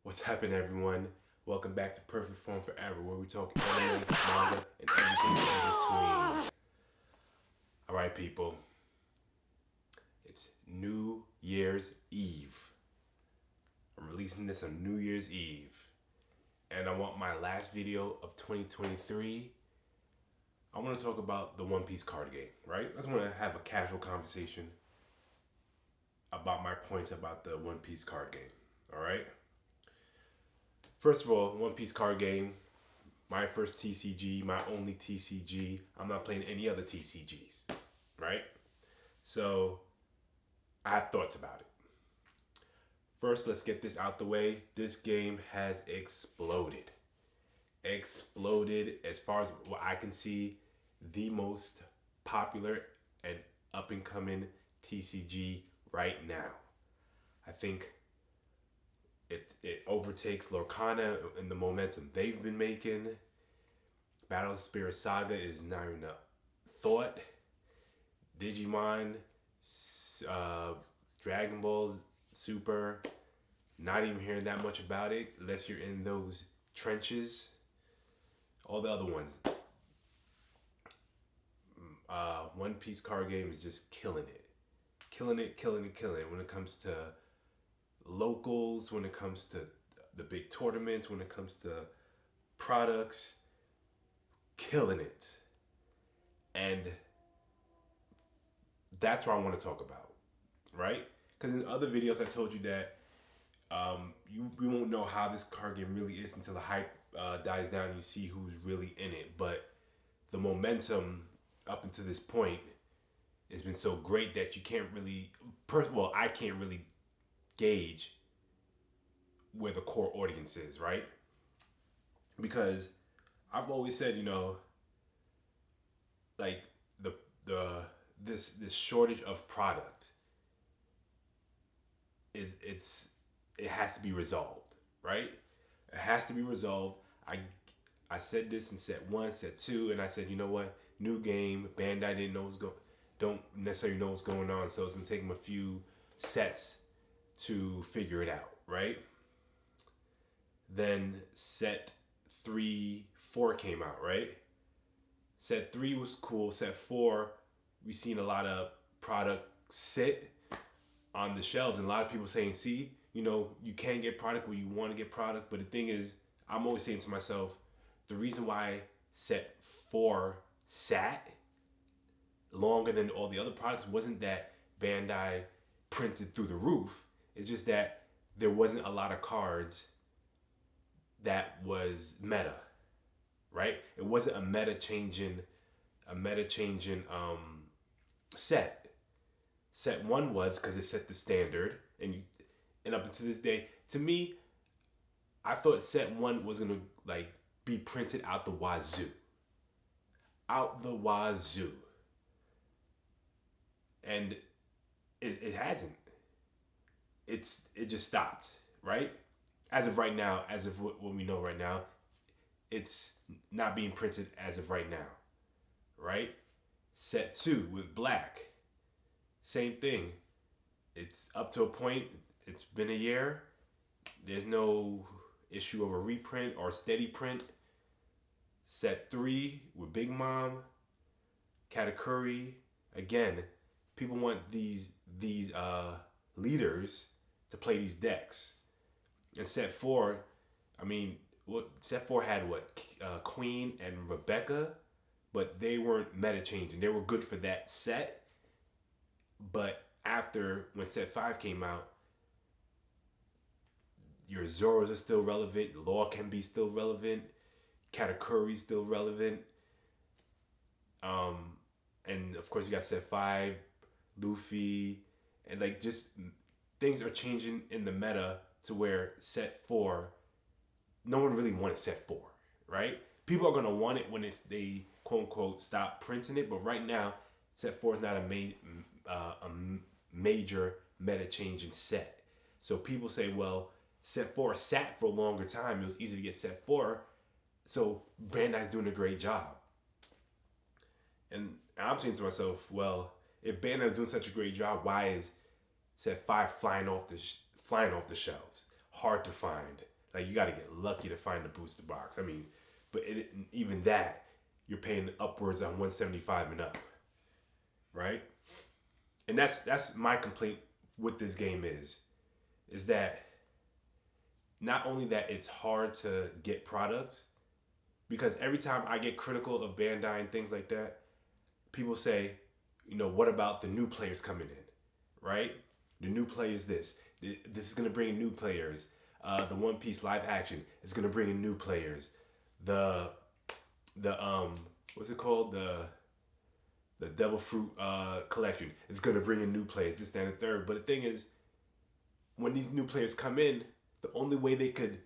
What's happening, everyone? Welcome back to Perfect Form Forever, where we talk anime, manga, and everything in between. All right, people. It's New Year's Eve. I'm releasing this on New Year's Eve, and I want my last video of 2023. I want to talk about the One Piece card game, right? I just want to have a casual conversation about my points about the One Piece card game. All right. First of all, One Piece card game, my first TCG, my only TCG. I'm not playing any other TCGs, right? So I have thoughts about it. First, let's get this out the way. This game has exploded. Exploded as far as what I can see, the most popular and up and coming TCG right now. I think it overtakes Lorcana in the momentum they've been making. Battle of Spirit Saga is not even a thought. Digimon, Dragon Ball Super, not even hearing that much about it unless you're in those trenches. All the other ones. One Piece card game is just killing it. Killing it when it comes to locals, when it comes to the big tournaments, when it comes to products, killing it. And that's what I want to talk about, right? Because in other videos I told you that we won't know how this card game really is until the hype dies down and you see who's really in it. But the momentum up until this point has been so great that you can't really, I can't really gauge where the core audience is, right? Because I've always said, like the this shortage of product it has to be resolved, right? It has to be resolved. I said this in set 1, set 2, and I said, you know what? New game, Bandai don't necessarily know what's going on, so it's gonna take them a few sets to figure it out, right? Then set 3, 4 came out, right? Set 3 was cool. Set 4, we seen a lot of product sit on the shelves, and a lot of people saying, see, you can get product where you want to get product, but the thing is, I'm always saying to myself, the reason why set 4 sat longer than all the other products wasn't that Bandai printed through the roof. It's just that there wasn't a lot of cards that was meta, right? It wasn't a meta changing set. Set 1 was because it set the standard, and up until this day, to me, I thought set 1 was gonna be printed out the wazoo, and it hasn't. It just stopped, right? As of right now, as of what we know right now, it's not being printed as of right now, right? Set 2 with Black, same thing. It's up to a point. It's been a year. There's no issue of a reprint or steady print. Set 3 with Big Mom, Katakuri. Again, people want these leaders to play these decks. And set 4, set 4 had Queen and Rebecca, but they weren't meta changing. They were good for that set, but after when set 5 came out, your Zoros are still relevant, Law can be still relevant, Katakuri's still relevant, and of course you got set 5, Luffy, and just things are changing in the meta to where set 4, no one really wanted set 4, right? People are gonna want it when they quote unquote stop printing it, but right now set 4 is not a major meta changing set. So people say, well, set 4 sat for a longer time. It was easy to get set 4, so Bandai's doing a great job. And I'm saying to myself, well, if Bandai's doing such a great job, why is set 5 flying off the shelves? Hard to find. Like, you got to get lucky to find the booster box. I mean, but even that, you're paying upwards on 175 and up, right? And that's my complaint with this game is that not only that it's hard to get products, because every time I get critical of Bandai and things like that, people say, what about the new players coming in, right? The new players, this is going to bring new players. The One Piece live action is going to bring in new players. The what's it called? The Devil Fruit collection is going to bring in new players, this, that, and the third. But the thing is, when these new players come in, the only way they could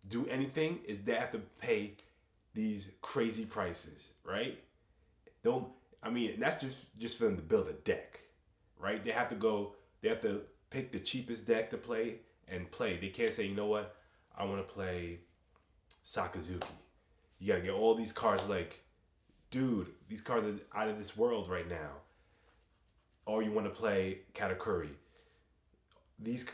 do anything is they have to pay these crazy prices, right? And that's just for them to build a deck, right? They have to pick the cheapest deck to play and play. They can't say, you know what, I want to play Sakazuki. You got to get all these cards. Like, dude, these cards are out of this world right now. Or you want to play Katakuri. These,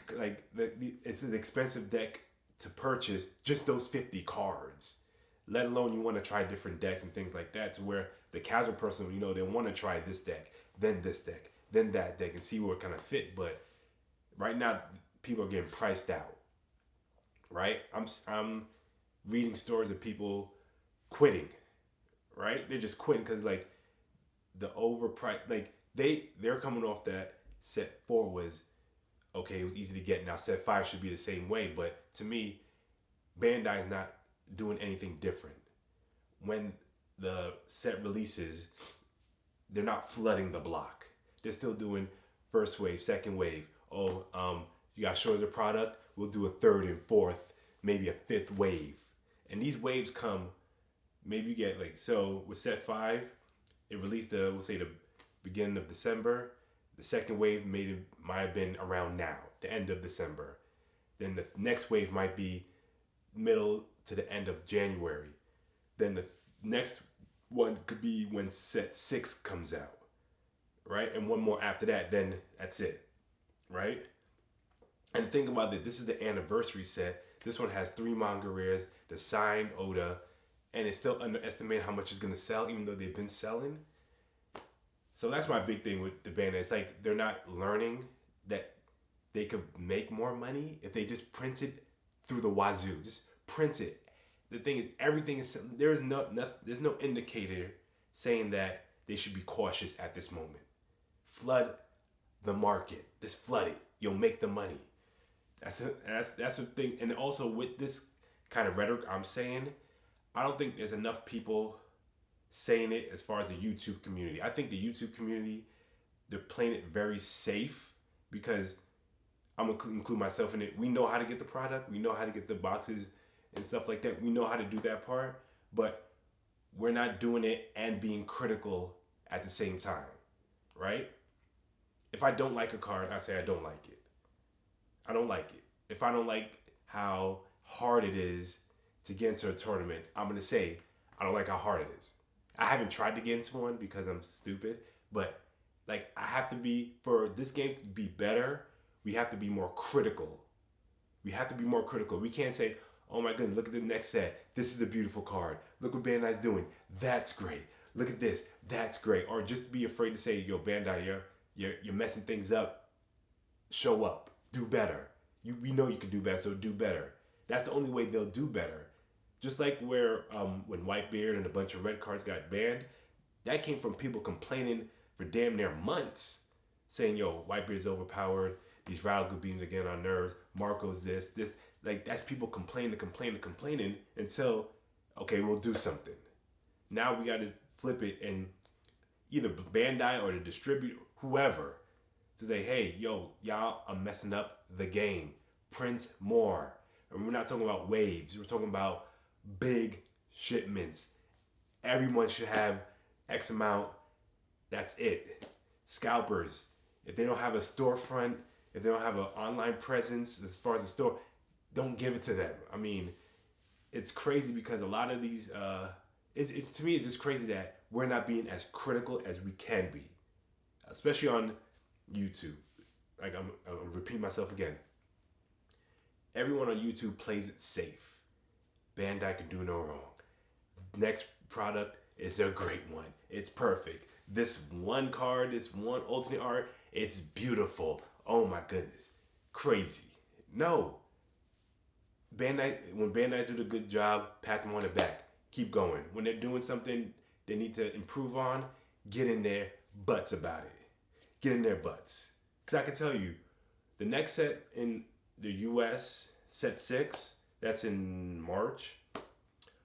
it's an expensive deck to purchase just those 50 cards. Let alone you want to try different decks and things like that, to where the casual person, they want to try this deck, then that deck, and see where it kind of fit. But right now, people are getting priced out, right? I'm reading stories of people quitting, right? They're just quitting because, like, the overprice, like, they're coming off that set 4 was, okay, it was easy to get. Now set 5 should be the same way. But to me, Bandai is not doing anything different. When the set releases, they're not flooding the block. They're still doing first wave, second wave. You got shortage of product, we'll do a third and fourth, maybe a fifth wave. And these waves come, maybe you get so with set 5, it released we'll say the beginning of December. The second wave might have been around now, the end of December. Then the next wave might be middle to the end of January. Then the next one could be when set 6 comes out, right? And one more after that, then that's it, right? And think about it, this is the anniversary set. This one has 3 manga rares, the signed Oda, and it's still underestimated how much it's going to sell, even though they've been selling. So that's my big thing with the Bandai. It's like they're not learning that they could make more money if they just print it through the wazoo. Just print it. The thing is, everything is, there's no indicator saying that they should be cautious at this moment. Flood the market. Just flood it. You'll make the money. That's the thing. And also with this kind of rhetoric I'm saying, I don't think there's enough people saying it as far as the YouTube community. I think the YouTube community, they're playing it very safe, because I'm going to include myself in it. We know how to get the product. We know how to get the boxes and stuff like that. We know how to do that part, but we're not doing it and being critical at the same time, right? If I don't like a card, I say I don't like it. I don't like it. If I don't like how hard it is to get into a tournament, I'm going to say I don't like how hard it is. I haven't tried to get into one because I'm stupid, but I have to be, for this game to be better, we have to be more critical. We have to be more critical. We can't say, oh my goodness, look at the next set. This is a beautiful card. Look what Bandai's doing. That's great. Look at this. That's great. Or just be afraid to say, yo, Bandai, you're messing things up. Show up. Do better. We know you can do better, so do better. That's the only way they'll do better. Just like where when Whitebeard and a bunch of red cards got banned, that came from people complaining for damn near months, saying, yo, Whitebeard's overpowered, these Ralgo beams are getting on nerves, Marco's this. That's people complaining until, okay, we'll do something. Now we got to flip it, and either Bandai or the distributor, whoever, to say, hey, yo, y'all are messing up the game. Print more. And we're not talking about waves. We're talking about big shipments. Everyone should have X amount. That's it. Scalpers, if they don't have a storefront, if they don't have an online presence as far as the store, don't give it to them. I mean, it's crazy because a lot of these, to me, it's just crazy that we're not being as critical as we can be, especially on YouTube. I'm repeating myself again. everyone on YouTube plays it safe. Bandai can do no wrong. Next product is a great one. It's perfect. This one card, this one alternate art, it's beautiful. Oh my goodness. Crazy. No. When Bandai do a good job, pat them on the back. Keep going. When they're doing something they need to improve on, get in their butts about it. Get in their butts. Because I can tell you, the next set in the US, set 6, that's in March,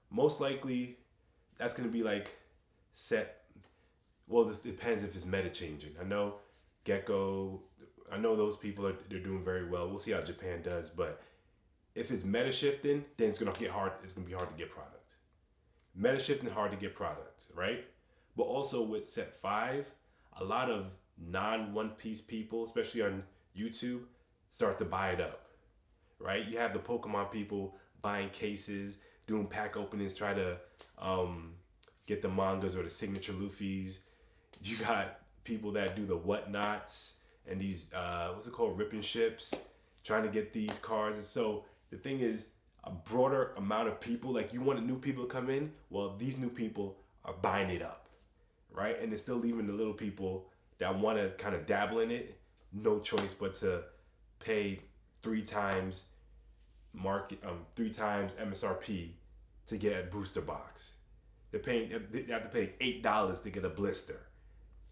most likely that's going to be like set, well, this depends if it's meta changing. I know Gecko, I know those people they're doing very well. We'll see how Japan does, but if it's meta shifting, then it's going to get hard. It's going to be hard to get product. Meta shifting hard to get product, right? But also with set 5, a lot of non-One Piece people, especially on YouTube, start to buy it up, right? You have the Pokemon people buying cases, doing pack openings, try to get the mangas or the signature Luffy's. You got people that do the whatnots and these, what's it called, ripping ships, trying to get these cards. And so the thing is, a broader amount of people, like you want new people to come in, well, these new people are buying it up, right? And they're still leaving the little people that want to kind of dabble in it, no choice but to pay 3 times MSRP to get a booster box. They have to pay $8 to get a blister.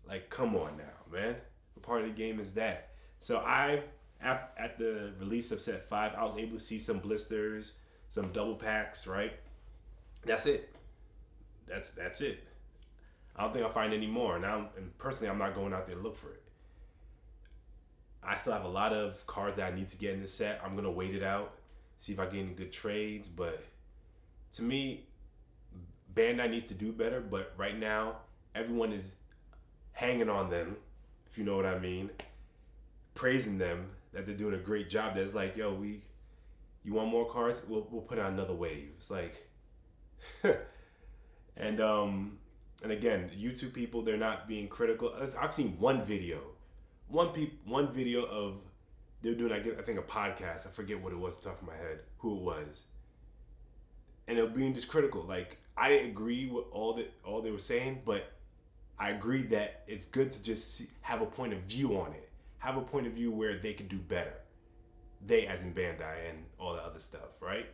Like, come on now, man. What part of the game is that? So at the release of set 5, I was able to see some blisters, some double packs, right? That's it. That's it. I don't think I'll find any more. Now, and personally, I'm not going out there to look for it. I still have a lot of cards that I need to get in this set. I'm going to wait it out, see if I get any good trades. But to me, Bandai needs to do better. But right now, everyone is hanging on them, if you know what I mean, praising them that they're doing a great job. That's like, yo, you want more cards? We'll put out another wave. It's like, and again, YouTube people, they're not being critical. I've seen one video of they're doing, I think, a podcast. I forget what it was off the top of my head, who it was, and they're being just critical. Like, I didn't agree with all they were saying, but I agreed that it's good to just have a point of view on it. Have a point of view where they could do better. They, as in Bandai and all the other stuff, right?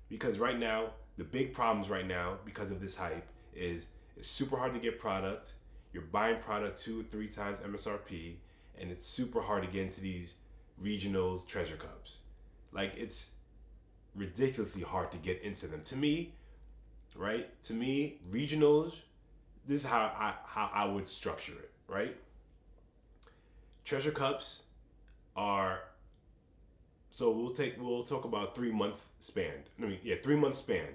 Because right now, the big problems right now, because of this hype, is it's super hard to get product. You're buying product 2 or 3 times MSRP, and it's super hard to get into these regionals, treasure cups. Like, it's ridiculously hard to get into them. To me, right? To me, regionals, this is how I would structure it, right? Treasure cups are, so we'll talk about 3 month span. 3 month span.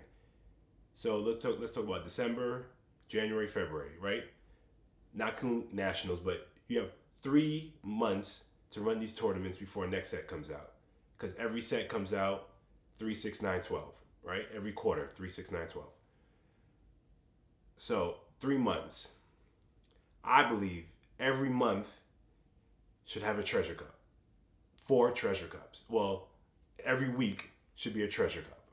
So let's talk about December, January, February, right? Not including nationals, but you have 3 months to run these tournaments before next set comes out. Because every set comes out 3, 6, 9, 12, right? Every quarter, 3, 6, 9, 12. So 3 months. I believe every month should have a treasure cup. 4 treasure cups. Well, every week should be a treasure cup.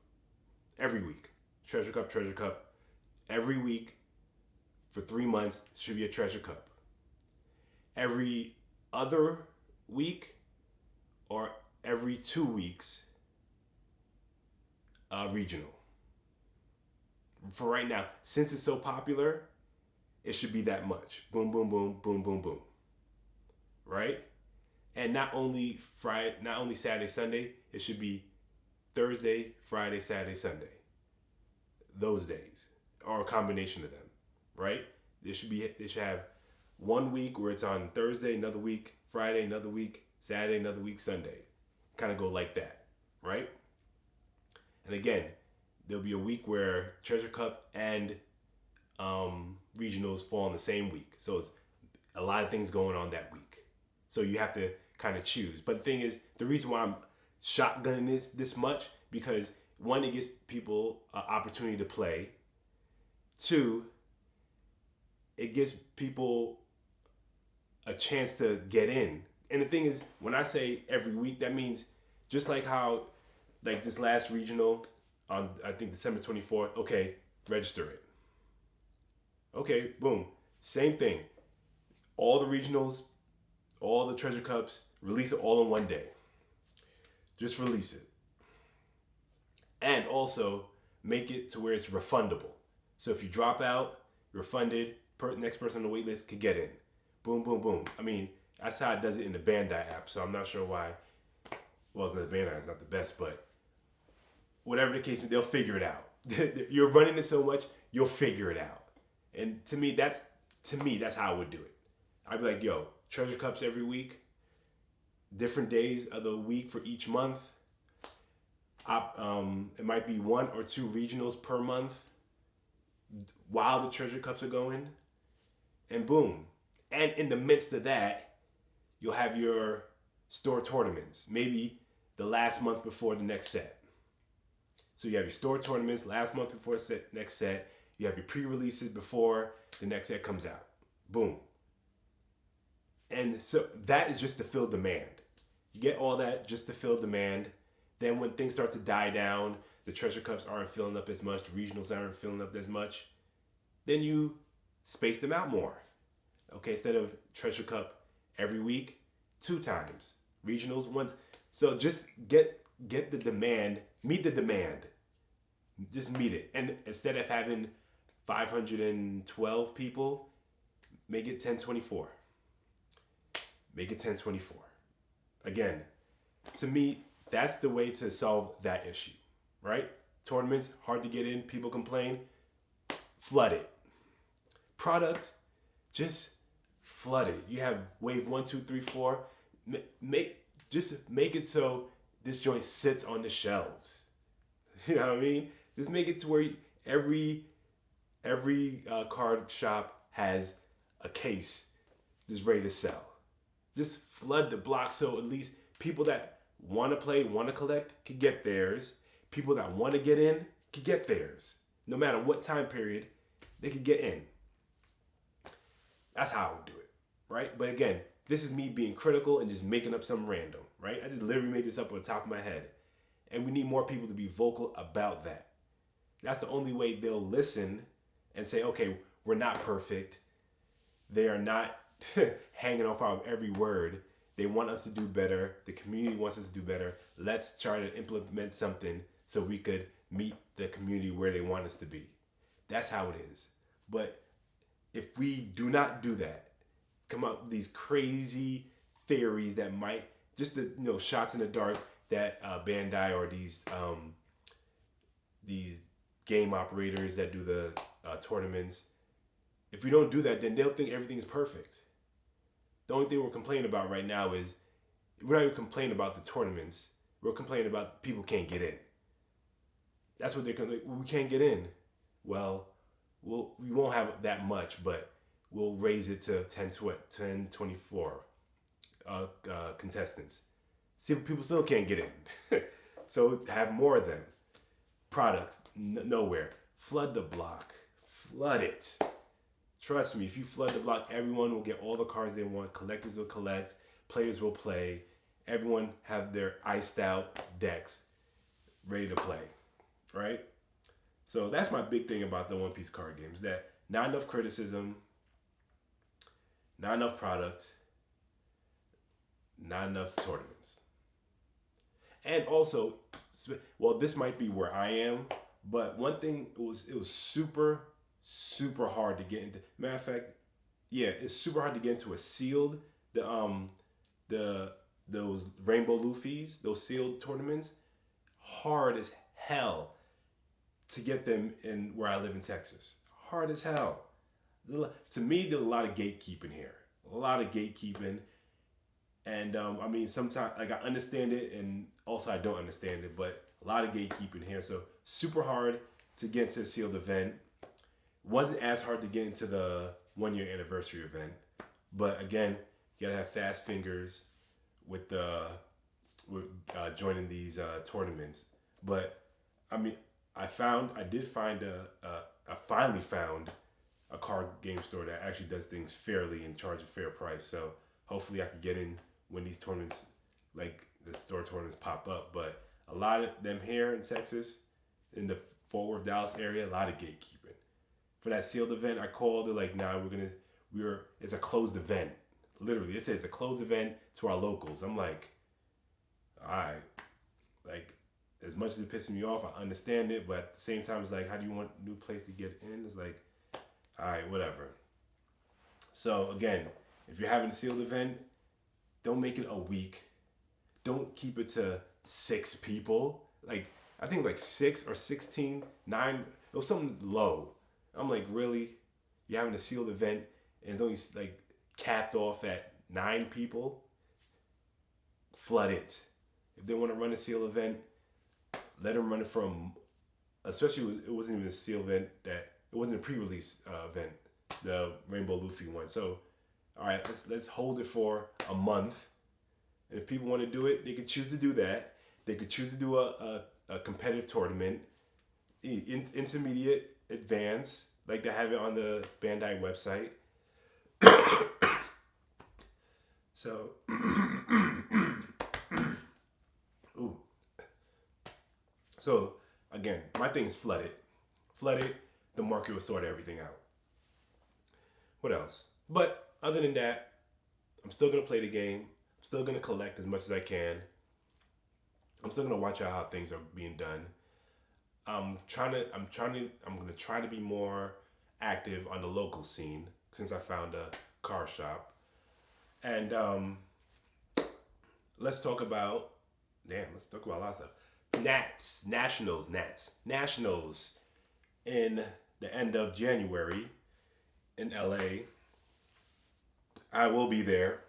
Every week. Treasure cup. Every week for 3 months should be a treasure cup. Every other week or every 2 weeks, regional. For right now, since it's so popular, it should be that much. Boom, boom, boom, boom, boom, boom. Right? And not only Saturday, Sunday, it should be Thursday, Friday, Saturday, Sunday. Those days, or a combination of them, right? They should have 1 week where it's on Thursday, another week Friday, another week Saturday, another week Sunday. Kind of go like that, right? And again, there'll be a week where Treasure Cup and regionals fall in the same week. So it's a lot of things going on that week. So you have to kind of choose. But the thing is, the reason why I'm shotgunning this much, because 1, it gives people an opportunity to play. 2, it gives people a chance to get in. And the thing is, when I say every week, that means just like how like this last regional on I think December 24th. Okay, register it. Okay, boom. Same thing. All the regionals, all the treasure cups, release it all in one day. Just release it. And also make it to where it's refundable. So if you drop out, you're refunded. Next person on the wait list could get in. Boom, boom, boom. I mean, that's how it does it in the Bandai app. So I'm not sure why. Well, the Bandai is not the best, but whatever the case, they'll figure it out. You're running it so much, you'll figure it out. And to me, that's how I would do it. I'd be like, yo, treasure cups every week, different days of the week for each month. It might be 1 or 2 regionals per month while the treasure cups are going, and boom. And in the midst of that, you'll have your store tournaments, maybe the last month before the next set. So you have your store tournaments last month before the next set. You have your pre-releases before the next set comes out. Boom. And so that is just to fill demand. You get all that just to fill demand. Then when things start to die down, the treasure cups aren't filling up as much, the regionals aren't filling up as much, then you space them out more. Okay, instead of treasure cup every week, 2 times. Regionals once. So just get the demand, meet the demand. Just meet it. And instead of having 512 people, make it 1024. Make it 1024. Again, to me, that's the way to solve that issue, right? Tournaments, hard to get in, people complain, flood it. Product, just flood it. You have wave 1, 2, 3, 4. Just make it so this joint sits on the shelves. You know what I mean? Just make it to where every card shop has a case just ready to sell. Just flood the block so at least people that want to play, want to collect, could get theirs. People that want to get in could get theirs. No matter what time period, they could get in. That's how I would do it, right? But again, this is me being critical and just making up something random, right? I just literally made this up on the top of my head. And we need more people to be vocal about that. That's the only way they'll listen and say, okay, we're not perfect. They are not hanging off of every word. They want us to do better. The community wants us to do better. Let's try to implement something so we could meet the community where they want us to be. That's how it is. But if we do not do that, come up with these crazy theories that might, just the shots in the dark that Bandai or these game operators that do the tournaments, if we don't do that, then they'll think everything is perfect. The only thing we're complaining about right now is we're not even complaining about the tournaments. We're complaining about people can't get in. That's what they're going to, we can't get in. Well, we won't have that much, but we'll raise it to 1024 contestants. See, people still can't get in. So have more of them. Products, nowhere. Flood the block. Flood it. Trust me, if you flood the block, everyone will get all the cards they want. Collectors will collect. Players will play. Everyone have their iced out decks ready to play. Right? So that's my big thing about the One Piece card games. That not enough criticism, not enough product, not enough tournaments. And also, well, this might be where I am, but one thing, it was super hard to get into. Matter of fact, yeah, it's super hard to get into a sealed, those Rainbow Luffy's, those sealed tournaments, hard as hell to get them in where I live in Texas. Hard as hell. To me, there's a lot of gatekeeping here. A lot of gatekeeping. And I mean, sometimes, like, I understand it, and also I don't understand it, but a lot of gatekeeping here. So super hard to get into a sealed event. Wasn't as hard to get into the 1-year anniversary event. But again, you gotta have fast fingers with joining these tournaments. But I mean, I finally found a card game store that actually does things fairly and charge a fair price. So hopefully I can get in when these tournaments, like the store tournaments, pop up. But a lot of them here in Texas, in the Fort Worth, Dallas area, a lot of gatekeeping. For that sealed event, I called. They're like, nah, it's a closed event. Literally, it says a closed event to our locals. I'm like, all right. Like, as much as it pisses me off, I understand it, but at the same time, it's like, how do you want a new place to get in? It's like, all right, whatever. So again, if you're having a sealed event, don't make it a week. Don't keep it to 6 people. Like, I think like 6 or 16, 9, it was something low. I'm like, really? You're having a sealed event and it's only like capped off at 9 people? Flood it. If they want to run a sealed event, let them run it from, especially it wasn't even a sealed event, it wasn't a pre-release event, the Rainbow Luffy one. So, all right, let's hold it for a month. And if people want to do it, they could choose to do that. They could choose to do a competitive tournament, intermediate, advanced, like they have it on the Bandai website. So, ooh. So, again, my thing is flood it. Flood it, the market will sort everything out. What else? But other than that, I'm still going to play the game. I'm still going to collect as much as I can. I'm still going to watch out how things are being done. I'm going to try to be more active on the local scene since I found a car shop. And let's talk about a lot of stuff. Nationals in the end of January in LA. I will be there.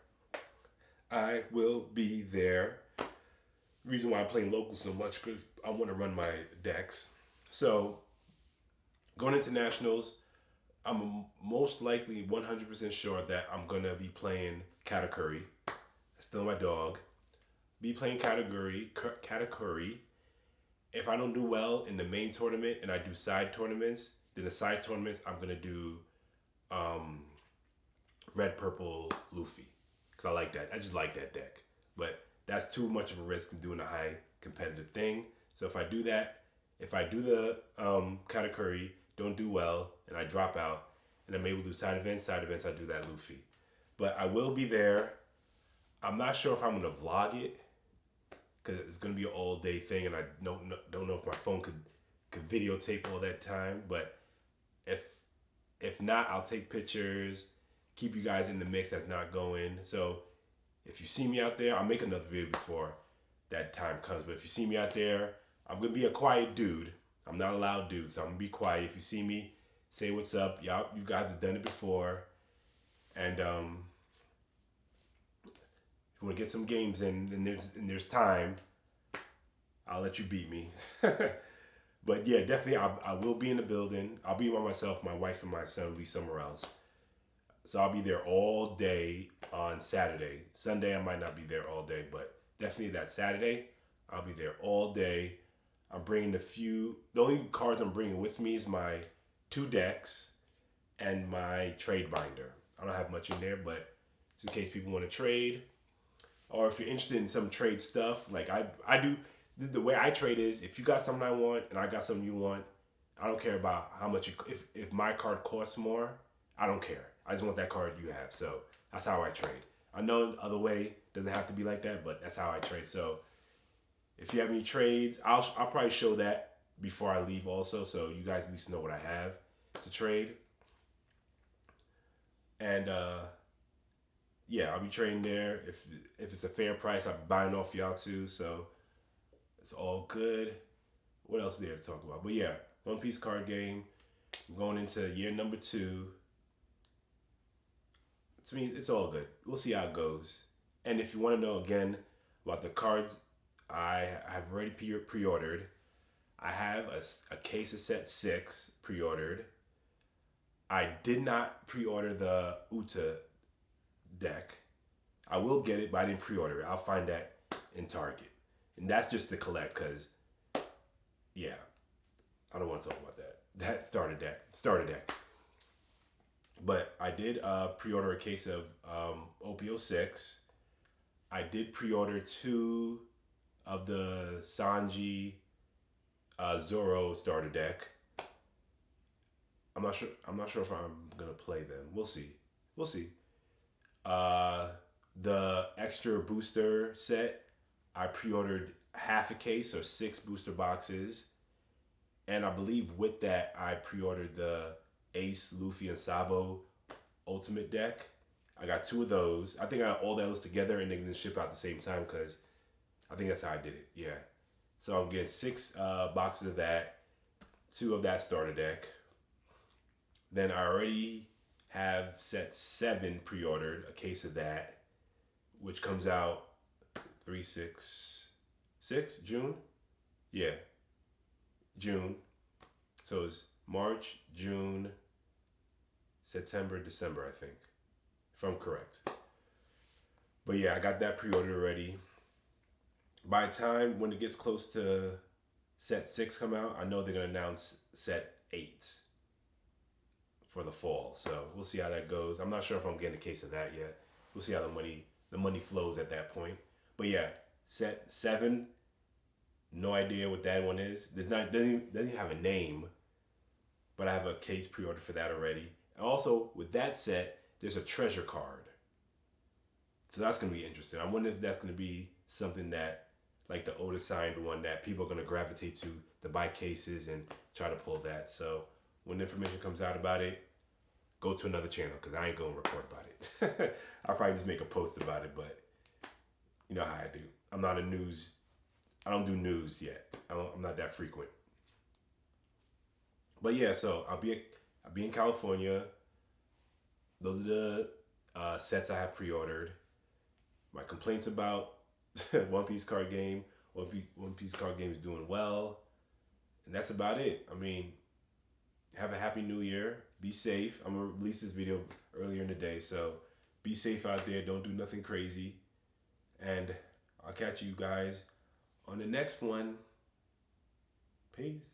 Reason why I'm playing local so much because I want to run my decks. So going into nationals, I'm most likely 100% sure that I'm gonna be playing Katakuri. Still my dog. Be playing Katakuri. If I don't do well in the main tournament and I do side tournaments, then the side tournaments I'm gonna do red purple Luffy because I like that. I just like that deck, but that's too much of a risk in doing a high competitive thing. So if I do that, if I do the Katakuri, don't do well, and I drop out, and I'm able to do side events, I do that Luffy. But I will be there. I'm not sure if I'm gonna vlog it because it's gonna be an all day thing, and I don't know if my phone could videotape all that time. But if not, I'll take pictures, keep you guys in the mix that's not going. So if you see me out there, I'll make another video before that time comes. But if you see me out there, I'm gonna be a quiet dude. I'm not a loud dude, so I'm gonna be quiet. If you see me, say what's up. Y'all, you guys have done it before. And if you want to get some games in, and there's time, I'll let you beat me. But yeah, definitely, I will be in the building. I'll be by myself. My wife and my son will be somewhere else. So I'll be there all day on Saturday. Sunday, I might not be there all day, but definitely that Saturday, I'll be there all day. I'm bringing the only cards I'm bringing with me is my 2 decks and my trade binder. I don't have much in there, but just in case people want to trade. Or if you're interested in some trade stuff, like I do, the way I trade is if you got something I want and I got something you want, I don't care about how much, if my card costs more, I don't care. I just want that card you have. So that's how I trade. I know the other way doesn't have to be like that, but that's how I trade. So if you have any trades, I'll probably show that before I leave also, so you guys at least know what I have to trade. And yeah, I'll be trading there. If it's a fair price, I'll be buying off y'all too. So it's all good. What else is there to talk about? But yeah, One Piece card game. I'm going into year number 2. To me, it's all good. We'll see how it goes. And if you want to know again about the cards, I have already pre-ordered. I have a case of set 6 pre-ordered. I did not pre-order the Uta deck. I will get it, but I didn't pre-order it. I'll find that in Target. And that's just to collect because, yeah, I don't want to talk about that. That starter deck. But I did pre-order a case of OP06. I did pre-order 2 of the Sanji Zoro starter deck. I'm not sure. I'm not sure if I'm gonna play them. We'll see. We'll see. The extra booster set, I pre-ordered half a case or 6 booster boxes, and I believe with that I pre-ordered the Ace, Luffy, and Sabo Ultimate deck. I got 2 of those. I think I got all those together and they're gonna ship out at the same time because I think that's how I did it. Yeah. So I'm getting 6 boxes of that, 2 of that starter deck. Then I already have set 7 pre-ordered, a case of that, which comes out 6 June. Yeah, June. So it's March, June, September, December, I think, if I'm correct. But yeah, I got that pre-ordered already. By the time when it gets close to set 6 come out, I know they're gonna announce set 8 for the fall. So we'll see how that goes. I'm not sure if I'm getting a case of that yet. We'll see how the money flows at that point. But yeah, set 7. No idea what that one is. Doesn't even have a name, but I have a case pre-order for that already. And also with that set, there's a treasure card. So that's gonna be interesting. I wonder if that's gonna be something that, like the Oda signed one, that people are gonna gravitate to buy cases and try to pull that. So when information comes out about it, go to another channel because I ain't gonna report about it. I'll probably just make a post about it, but you know how I do. I don't do news yet. I'm not that frequent. But yeah, so I'll be in California. Those are the sets I have pre-ordered. My complaints about One Piece card game. One Piece card game is doing well, and that's about it. I mean, have a happy new year. Be safe. I'm gonna release this video earlier in the day, so be safe out there. Don't do nothing crazy, and I'll catch you guys on the next one. Peace.